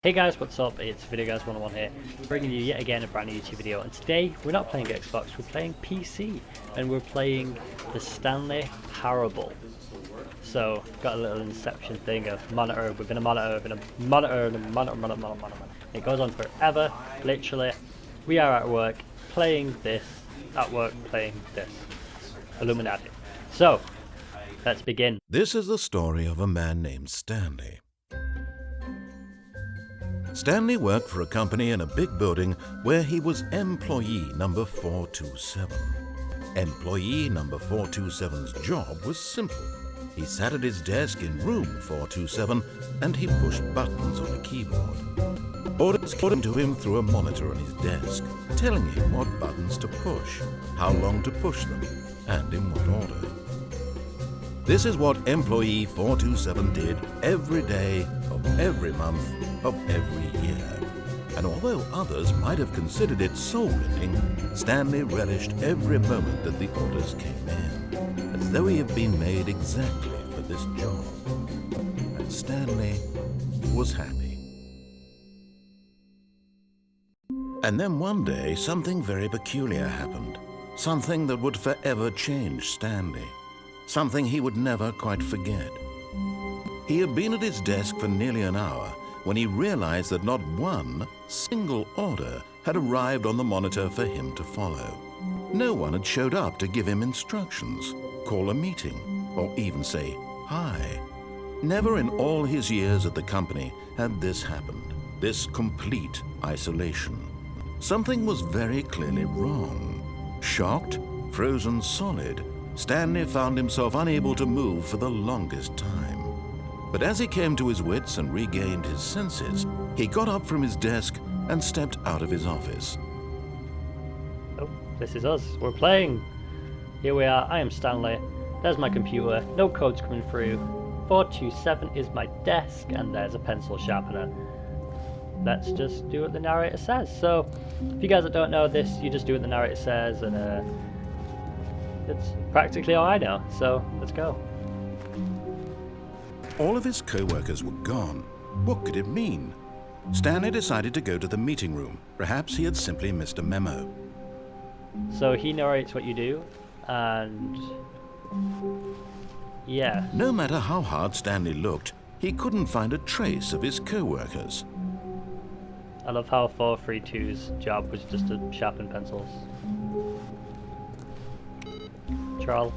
Hey guys, what's up? It's Video Guys 101 here, bringing you yet again a brand new YouTube video. And today we're not playing Xbox, we're playing PC, and we're playing the Stanley Parable. So got a little Inception thing of monitor. We're gonna monitor, monitor. It goes on forever, literally. We are at work playing this, at work playing this. Illuminati. So let's begin. This is the story of a man named Stanley. Stanley worked for a company in a big building where he was employee number 427. Employee number 427's job was simple. He sat at his desk in room 427 and he pushed buttons on a keyboard. Orders came to him through a monitor on his desk, telling him what buttons to push, how long to push them, and in what order. This is what employee 427 did every day of every month of every year. And although others might have considered it soul-rending, Stanley relished every moment that the orders came in, as though he had been made exactly for this job. And Stanley was happy. And then one day, something very peculiar happened. Something that would forever change Stanley. Something he would never quite forget. He had been at his desk for nearly an hour when he realized that not one single order had arrived on the monitor for him to follow. No one had showed up to give him instructions, call a meeting, or even say hi. Never in all his years at the company had this happened, this complete isolation. Something was very clearly wrong. Shocked, frozen solid, Stanley found himself unable to move for the longest time. But as he came to his wits and regained his senses, he got up from his desk and stepped out of his office. Oh, this is us. We're playing. Here we are. I am Stanley. There's my computer. No code's coming through. 427 is my desk, and there's a pencil sharpener. Let's just do what the narrator says. So, if you guys that don't know this, you just do what the narrator says, and it's practically all I know. So, let's go. All of his co-workers were gone. What could it mean? Stanley decided to go to the meeting room. Perhaps he had simply missed a memo. So he narrates what you do, and yeah. No matter how hard Stanley looked, he couldn't find a trace of his co-workers. I love how 432's job was just to sharpen pencils. Troll.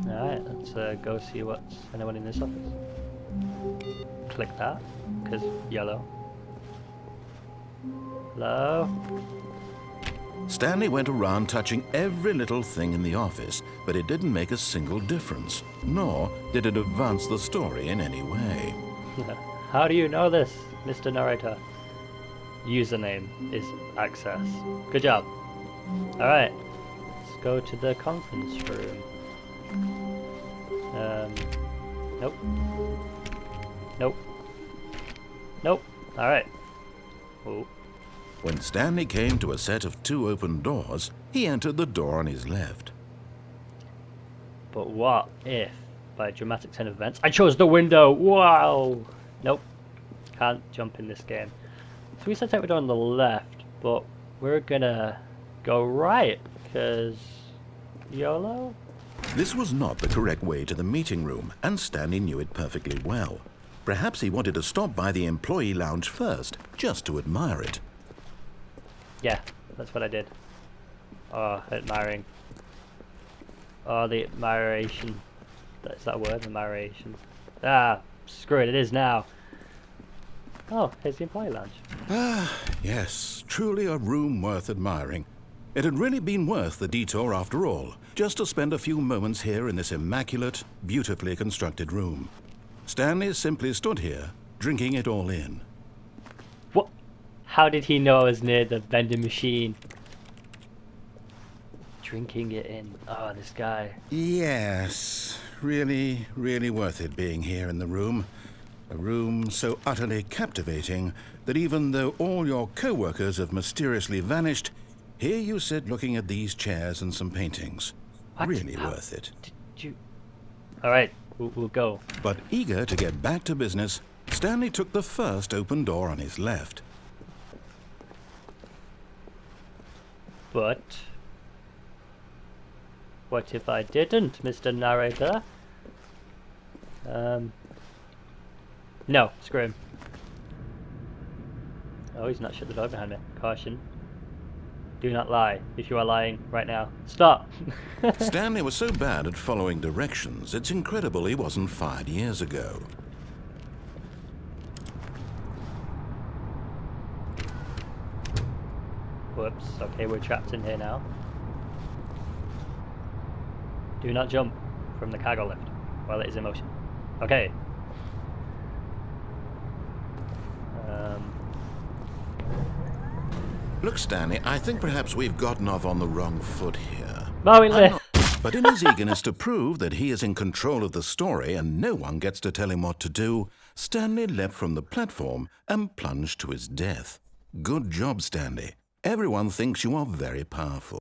Alright, let's go see what's anyone in this office. Click that, because yellow. Hello? Stanley went around touching every little thing in the office, but it didn't make a single difference, nor did it advance the story in any way. How do you know this, Mr. Narrator? Username is access. Good job. Alright, let's go to the conference room. Nope. Nope. Nope. Alright. Oh. When Stanley came to a set of 2 open doors, he entered the door on his left. But what if, by a dramatic turn of events, I chose the window? Wow! Nope. Can't jump in this game. So we said take the door on the left, but we're gonna go right, because YOLO? This was not the correct way to the meeting room, and Stanley knew it perfectly well. Perhaps he wanted to stop by the employee lounge first, just to admire it. Yeah, that's what I did. Oh, admiring. Oh, the admiration. Is that a word? Admiration. Ah, screw it, it is now. Oh, here's the employee lounge. Ah, yes, truly a room worth admiring. It had really been worth the detour after all, just to spend a few moments here in this immaculate, beautifully constructed room. Stanley simply stood here, drinking it all in. What? How did he know I was near the vending machine? Drinking it in. Oh, this guy. Yes, really, really worth it being here in the room. A room so utterly captivating that even though all your co-workers have mysteriously vanished, here you sit looking at these chairs and some paintings. What? Really worth it. Did you... Alright, we'll go. But eager to get back to business, Stanley took the first open door on his left. But what if I didn't, Mr. Narrator? No, screw him. Oh, he's not shut the door behind me. Caution. Do not lie. If you are lying right now, stop! Stanley was so bad at following directions, it's incredible he wasn't fired years ago. Whoops, okay, we're trapped in here now. Do not jump from the cargo lift while it is in motion. Okay. Look, Stanley, I think perhaps we've gotten off on the wrong foot here. But in his eagerness to prove that he is in control of the story and no one gets to tell him what to do, Stanley leapt from the platform and plunged to his death. Good job, Stanley. Everyone thinks you are very powerful.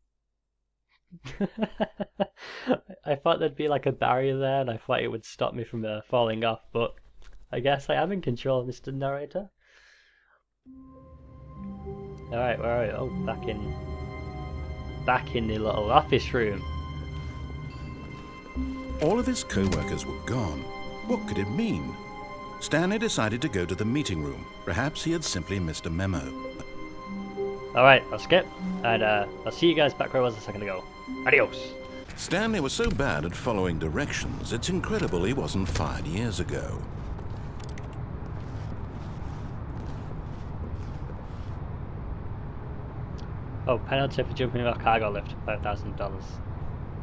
I thought there'd be like a barrier there and I thought it would stop me from falling off, but I guess I am in control, Mr. Narrator. Alright, where are you? Oh, back in the little office room. All of his co-workers were gone. What could it mean? Stanley decided to go to the meeting room. Perhaps he had simply missed a memo. Alright, I'll skip, and I'll see you guys back where I was a second ago. Adios! Stanley was so bad at following directions, it's incredible he wasn't fired years ago. Oh, penalty for jumping off cargo lift, $5,000.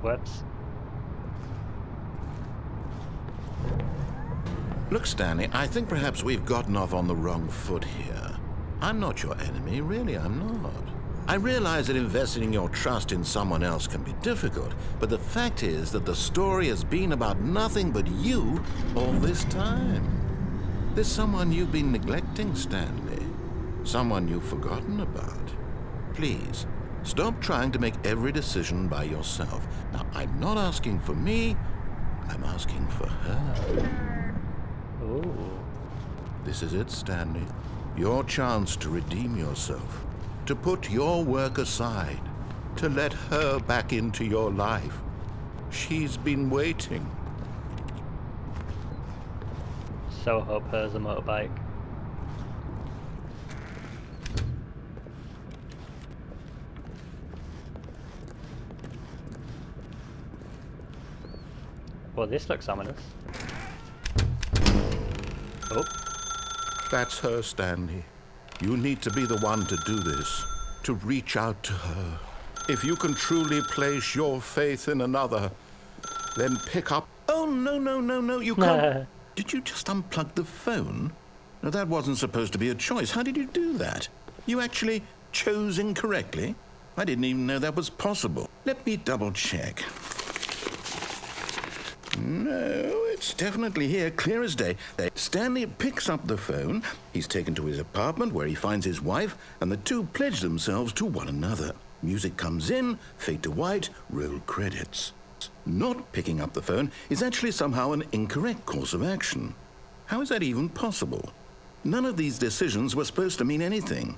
Whoops. Look, Stanley, I think perhaps we've gotten off on the wrong foot here. I'm not your enemy, really, I'm not. I realize that investing your trust in someone else can be difficult, but the fact is that the story has been about nothing but you all this time. There's someone you've been neglecting, Stanley. Someone you've forgotten about. Please, stop trying to make every decision by yourself. Now, I'm not asking for me, I'm asking for her. Ooh. This is it, Stanley. Your chance to redeem yourself. To put your work aside. To let her back into your life. She's been waiting. So hope hers a motorbike. Well, this looks ominous. Oh. That's her, Stanley. You need to be the one to do this. To reach out to her. If you can truly place your faith in another, then pick up... Oh, no, you can't... Did you just unplug the phone? No, that wasn't supposed to be a choice. How did you do that? You actually chose incorrectly? I didn't even know that was possible. Let me double check. No, it's definitely here, clear as day. Stanley picks up the phone. He's taken to his apartment where he finds his wife, and the two pledge themselves to one another. Music comes in, fade to white, roll credits. Not picking up the phone is actually somehow an incorrect course of action. How is that even possible? None of these decisions were supposed to mean anything.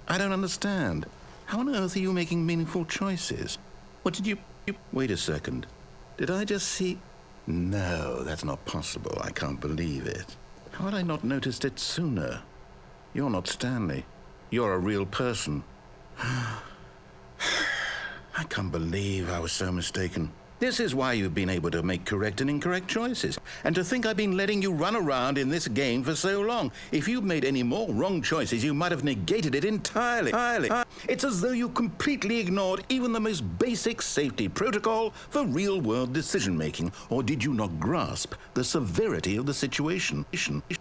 I don't understand. How on earth are you making meaningful choices? What did you... Wait a second. Did I just see... No, that's not possible. I can't believe it. How had I not noticed it sooner? You're not Stanley. You're a real person. I can't believe I was so mistaken. This is why you've been able to make correct and incorrect choices. And to think I've been letting you run around in this game for so long. If you'd made any more wrong choices, you might have negated it entirely. It's as though you completely ignored even the most basic safety protocol for real-world decision-making. Or did you not grasp the severity of the situation?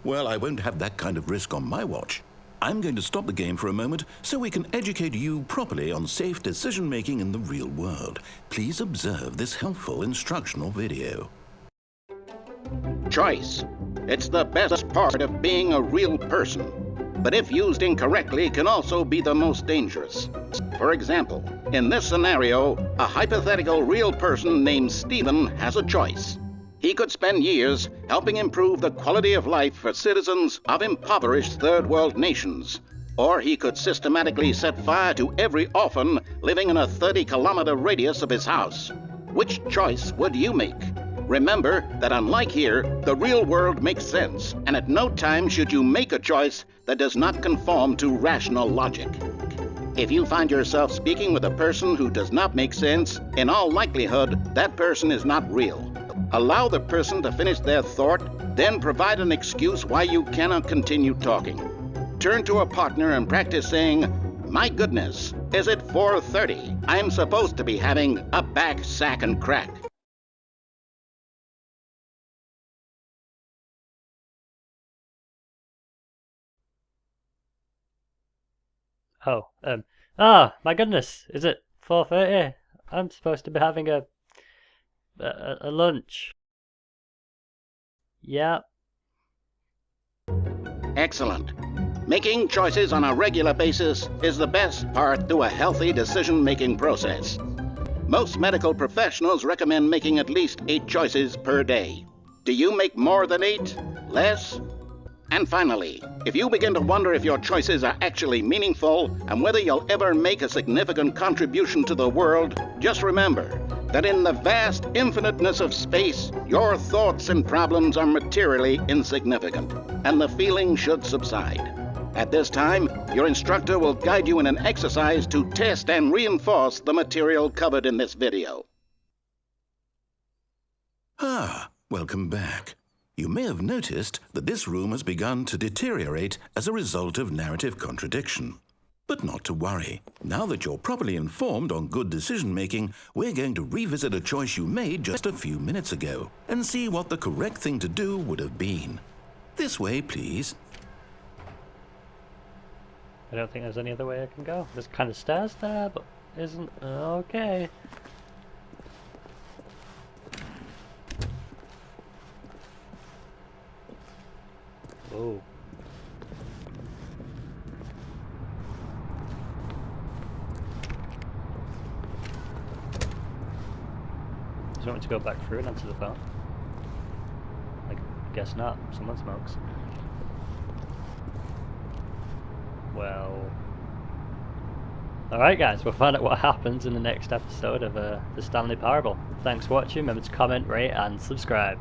Well, I won't have that kind of risk on my watch. I'm going to stop the game for a moment so we can educate you properly on safe decision-making in the real world. Please observe this helpful instructional video. Choice. It's the best part of being a real person. But if used incorrectly, can also be the most dangerous. For example, in this scenario, a hypothetical real person named Stephen has a choice. He could spend years helping improve the quality of life for citizens of impoverished third world nations. Or he could systematically set fire to every orphan living in a 30-kilometer radius of his house. Which choice would you make? Remember that unlike here, the real world makes sense, and at no time should you make a choice that does not conform to rational logic. If you find yourself speaking with a person who does not make sense, in all likelihood, that person is not real. Allow the person to finish their thought, then provide an excuse why you cannot continue talking. Turn to a partner and practice saying, "My goodness, is it 4:30? I'm supposed to be having a back, sack, and crack." Oh, my goodness, is it 4:30? I'm supposed to be having a lunch. Yeah. Excellent. Making choices on a regular basis is the best part to a healthy decision-making process. Most medical professionals recommend making at least 8 choices per day. Do you make more than 8? Less? And finally, if you begin to wonder if your choices are actually meaningful and whether you'll ever make a significant contribution to the world, just remember that in the vast infiniteness of space, your thoughts and problems are materially insignificant, and the feeling should subside. At this time, your instructor will guide you in an exercise to test and reinforce the material covered in this video. Welcome back. You may have noticed that this room has begun to deteriorate as a result of narrative contradiction. But not to worry. Now that you're properly informed on good decision-making, we're going to revisit a choice you made just a few minutes ago and see what the correct thing to do would have been. This way, please. I don't think there's any other way I can go. There's kind of stairs there, but isn't... Okay. Whoa. Do you want me to go back through and answer the phone? I guess not. Someone smokes. Well... Alright guys, we'll find out what happens in the next episode of the Stanley Parable. Thanks for watching, remember to comment, rate and subscribe.